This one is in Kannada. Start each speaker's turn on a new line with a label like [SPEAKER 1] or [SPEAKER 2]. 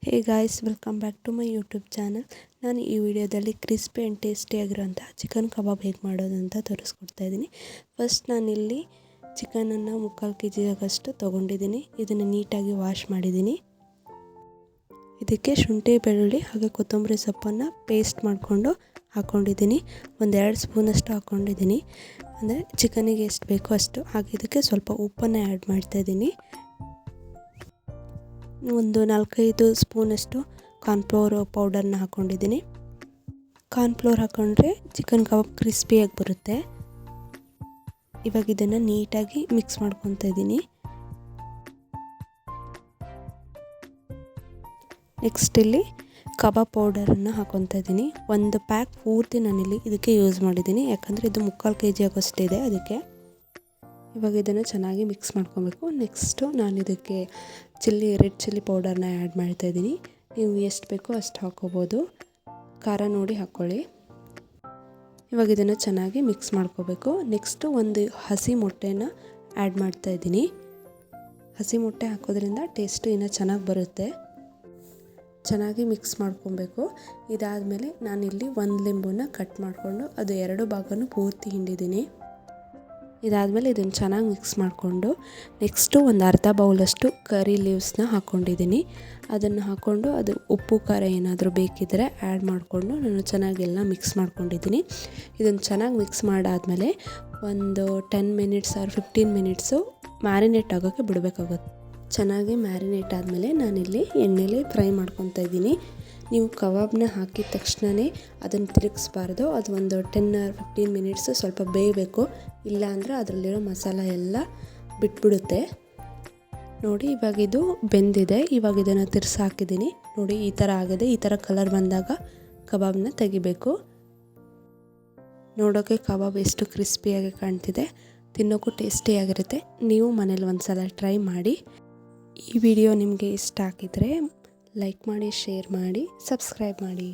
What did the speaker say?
[SPEAKER 1] Hey guys, welcome back to my YouTube channel. ನಾನು ಈ ವಿಡಿಯೋದಲ್ಲಿ ಕ್ರಿಸ್ಪಿ ಆ್ಯಂಡ್ ಟೇಸ್ಟಿಯಾಗಿರೋಂಥ ಚಿಕನ್ ಕಬಾಬ್ ಹೇಗೆ ಮಾಡೋದು ಅಂತ ತೋರಿಸ್ಕೊಡ್ತಾ ಇದ್ದೀನಿ. ಫಸ್ಟ್ ನಾನಿಲ್ಲಿ ಚಿಕನನ್ನು 3/4 kg ಆಗಷ್ಟು ತೊಗೊಂಡಿದ್ದೀನಿ. ಇದನ್ನು ನೀಟಾಗಿ ವಾಶ್ ಮಾಡಿದ್ದೀನಿ. ಇದಕ್ಕೆ ಶುಂಠಿ, ಬೆಳ್ಳುಳ್ಳಿ ಹಾಗೆ ಕೊತ್ತಂಬರಿ ಸೊಪ್ಪನ್ನು ಪೇಸ್ಟ್ ಮಾಡಿಕೊಂಡು ಹಾಕ್ಕೊಂಡಿದ್ದೀನಿ. 1-2 ಸ್ಪೂನಷ್ಟು ಹಾಕ್ಕೊಂಡಿದ್ದೀನಿ. ಅಂದರೆ ಚಿಕನಿಗೆ ಎಷ್ಟು ಬೇಕೋ ಅಷ್ಟು. ಹಾಗೆ ಇದಕ್ಕೆ ಸ್ವಲ್ಪ ಉಪ್ಪನ್ನು ಆ್ಯಡ್ ಮಾಡ್ತಾಯಿದ್ದೀನಿ. ಒಂದು 4-5 ಸ್ಪೂನಷ್ಟು ಕಾರ್ನ್ಫ್ಲೋರ್ ಪೌಡರ್ನ ಹಾಕ್ಕೊಂಡಿದ್ದೀನಿ. ಕಾರ್ನ್ಫ್ಲೋರ್ ಹಾಕ್ಕೊಂಡ್ರೆ ಚಿಕನ್ ಕಬಾಬ್ ಕ್ರಿಸ್ಪಿಯಾಗಿ ಬರುತ್ತೆ. ಇವಾಗ ಇದನ್ನು ನೀಟಾಗಿ ಮಿಕ್ಸ್ ಮಾಡ್ಕೊತಾ ಇದ್ದೀನಿ. ನೆಕ್ಸ್ಟ್ ಇಲ್ಲಿ ಕಬಾಬ್ ಪೌಡರನ್ನು ಹಾಕ್ಕೊತಾ ಇದ್ದೀನಿ. 1 ಪ್ಯಾಕ್ ಪೂರ್ತಿ ನಾನಿಲ್ಲಿ ಇದಕ್ಕೆ ಯೂಸ್ ಮಾಡಿದ್ದೀನಿ, ಯಾಕಂದರೆ ಇದು 3/4 kg ಆಗೋಷ್ಟಿದೆ ಅದಕ್ಕೆ. ಇವಾಗ ಇದನ್ನು ಚೆನ್ನಾಗಿ ಮಿಕ್ಸ್ ಮಾಡ್ಕೊಬೇಕು. ನೆಕ್ಸ್ಟು ನಾನು ಇದಕ್ಕೆ ರೆಡ್ ಚಿಲ್ಲಿ ಪೌಡರ್ನ ಆ್ಯಡ್ ಮಾಡ್ತಾಯಿದ್ದೀನಿ. ನೀವು ಎಷ್ಟು ಬೇಕೋ ಅಷ್ಟು ಹಾಕ್ಕೋಬೋದು, ಖಾರ ನೋಡಿ ಹಾಕ್ಕೊಳ್ಳಿ. ಇವಾಗ ಇದನ್ನು ಚೆನ್ನಾಗಿ ಮಿಕ್ಸ್ ಮಾಡ್ಕೋಬೇಕು. ನೆಕ್ಸ್ಟು ಒಂದು ಹಸಿ ಮೊಟ್ಟೆನ ಆ್ಯಡ್ ಮಾಡ್ತಾಯಿದ್ದೀನಿ. ಹಸಿ ಮೊಟ್ಟೆ ಹಾಕೋದ್ರಿಂದ ಟೇಸ್ಟು ಇನ್ನೂ ಚೆನ್ನಾಗಿ ಬರುತ್ತೆ. ಚೆನ್ನಾಗಿ ಮಿಕ್ಸ್ ಮಾಡ್ಕೊಬೇಕು. ಇದಾದಮೇಲೆ ನಾನಿಲ್ಲಿ 1 ಲಿಂಬನ್ನ ಕಟ್ ಮಾಡಿಕೊಂಡು ಅದು 2 ಭಾಗನೂ ಪೂರ್ತಿ ಹಿಂಡಿದ್ದೀನಿ. ಇದಾದಮೇಲೆ ಇದನ್ನು ಚೆನ್ನಾಗಿ ಮಿಕ್ಸ್ ಮಾಡಿಕೊಂಡು ನೆಕ್ಸ್ಟು ಒಂದು ಅರ್ಧ ಬೌಲಷ್ಟು ಕರಿ ಲೀವ್ಸ್ನ ಹಾಕ್ಕೊಂಡಿದ್ದೀನಿ. ಅದನ್ನು ಹಾಕ್ಕೊಂಡು ಅದು ಉಪ್ಪು ಖಾರ ಏನಾದರೂ ಬೇಕಿದ್ದರೆ ಆ್ಯಡ್ ಮಾಡಿಕೊಂಡು ನಾನು ಚೆನ್ನಾಗೆಲ್ಲ ಮಿಕ್ಸ್ ಮಾಡ್ಕೊಂಡಿದ್ದೀನಿ. ಇದನ್ನು ಚೆನ್ನಾಗಿ ಮಿಕ್ಸ್ ಮಾಡಾದಮೇಲೆ ಒಂದು 10 ಮಿನಿಟ್ಸ್ ಆರ್ 15 ಮಿನಿಟ್ಸು ಮ್ಯಾರಿನೇಟ್ ಆಗೋಕ್ಕೆ ಬಿಡಬೇಕಾಗುತ್ತೆ. ಚೆನ್ನಾಗಿ ಮ್ಯಾರಿನೇಟ್ ಆದಮೇಲೆ ನಾನಿಲ್ಲಿ ಎಣ್ಣೆಲಿ ಫ್ರೈ ಮಾಡ್ಕೊತಾ ಇದ್ದೀನಿ. ನೀವು ಕಬಾಬ್ನ ಹಾಕಿದ ತಕ್ಷಣವೇ ಅದನ್ನು ತಿರುಗಿಸ್ಬಾರ್ದು. ಅದು ಒಂದು 10 ಆರ್ 15 ಮಿನಿಟ್ಸು ಸ್ವಲ್ಪ ಬೇಯಬೇಕು. ಇಲ್ಲಾಂದರೆ ಅದರಲ್ಲಿರೋ ಮಸಾಲ ಎಲ್ಲ ಬಿಟ್ಬಿಡುತ್ತೆ. ನೋಡಿ, ಇವಾಗ ಇದು ಬೆಂದಿದೆ. ಇವಾಗ ಇದನ್ನು ತಿರ್ಸಿ ಹಾಕಿದ್ದೀನಿ. ನೋಡಿ, ಈ ಥರ ಆಗಿದೆ. ಈ ಥರ ಕಲರ್ ಬಂದಾಗ ಕಬಾಬ್ನ ತೆಗಿಬೇಕು. ನೋಡೋಕ್ಕೆ ಕಬಾಬ್ ಎಷ್ಟು ಕ್ರಿಸ್ಪಿಯಾಗಿ ಕಾಣ್ತಿದೆ, ತಿನ್ನೋಕ್ಕೂ ಟೇಸ್ಟಿಯಾಗಿರುತ್ತೆ. ನೀವು ಮನೇಲಿ ಒಂದು ಸಲ ಟ್ರೈ ಮಾಡಿ. ಈ ವಿಡಿಯೋ ನಿಮಗೆ ಇಷ್ಟ ಆಗಿದ್ದರೆ ಲೈಕ್ ಮಾಡಿ, ಶೇರ್ ಮಾಡಿ, ಸಬ್ಸ್ಕ್ರೈಬ್ ಮಾಡಿ.